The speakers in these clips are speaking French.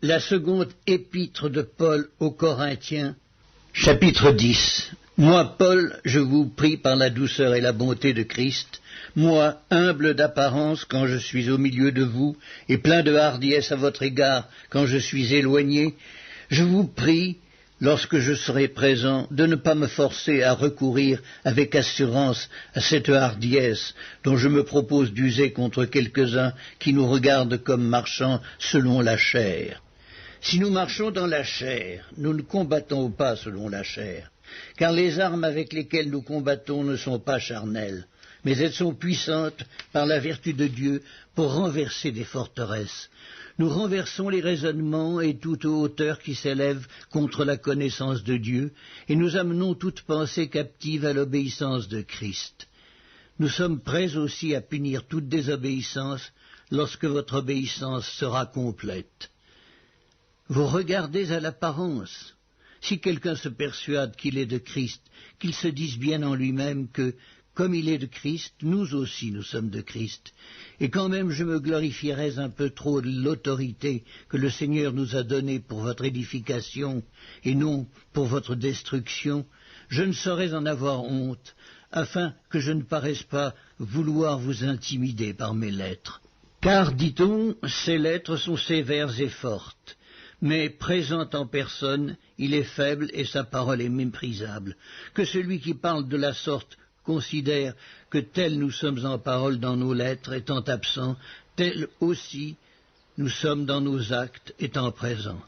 La seconde épître de Paul aux Corinthiens, chapitre 10. Moi, Paul, je vous prie par la douceur et la bonté de Christ, moi, humble d'apparence quand je suis au milieu de vous, et plein de hardiesse à votre égard quand je suis éloigné, je vous prie, lorsque je serai présent, de ne pas me forcer à recourir avec assurance à cette hardiesse dont je me propose d'user contre quelques-uns qui nous regardent comme marchant selon la chair. Si nous marchons dans la chair, nous ne combattons pas selon la chair, car les armes avec lesquelles nous combattons ne sont pas charnelles, mais elles sont puissantes par la vertu de Dieu pour renverser des forteresses. Nous renversons les raisonnements et toute hauteur qui s'élève contre la connaissance de Dieu, et nous amenons toute pensée captive à l'obéissance de Christ. Nous sommes prêts aussi à punir toute désobéissance lorsque votre obéissance sera complète. Vous regardez à l'apparence. Si quelqu'un se persuade qu'il est de Christ, qu'il se dise bien en lui-même que, comme il est de Christ, nous aussi nous sommes de Christ. Et quand même je me glorifierais un peu trop de l'autorité que le Seigneur nous a donnée pour votre édification et non pour votre destruction, je ne saurais en avoir honte, afin que je ne paraisse pas vouloir vous intimider par mes lettres. Car, dit-on, ces lettres sont sévères et fortes. Mais présent en personne, il est faible et sa parole est méprisable. Que celui qui parle de la sorte considère que tels nous sommes en parole dans nos lettres étant absents, tels aussi nous sommes dans nos actes étant présents.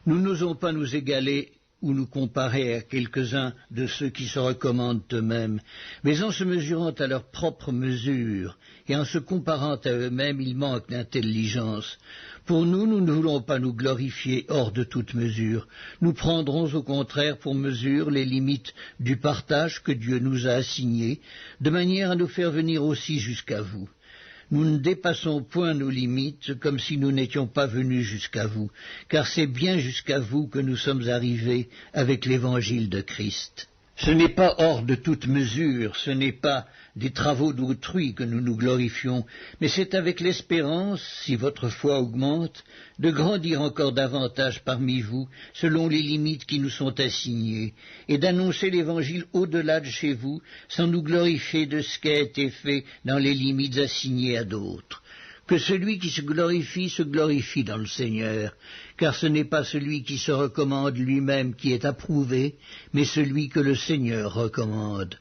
Nous n'osons pas nous égaler ou nous comparer à quelques-uns de ceux qui se recommandent eux-mêmes, mais en se mesurant à leur propre mesure et en se comparant à eux-mêmes, ils manquent d'intelligence. Pour nous, nous ne voulons pas nous glorifier hors de toute mesure. Nous prendrons au contraire pour mesure les limites du partage que Dieu nous a assigné, de manière à nous faire venir aussi jusqu'à vous. Nous ne dépassons point nos limites comme si nous n'étions pas venus jusqu'à vous, car c'est bien jusqu'à vous que nous sommes arrivés avec l'évangile de Christ. Ce n'est pas hors de toute mesure, ce n'est pas des travaux d'autrui que nous nous glorifions, mais c'est avec l'espérance, si votre foi augmente, de grandir encore davantage parmi vous, selon les limites qui nous sont assignées, et d'annoncer l'Évangile au-delà de chez vous, sans nous glorifier de ce qui a été fait dans les limites assignées à d'autres. Que celui qui se glorifie dans le Seigneur, car ce n'est pas celui qui se recommande lui-même qui est approuvé, mais celui que le Seigneur recommande.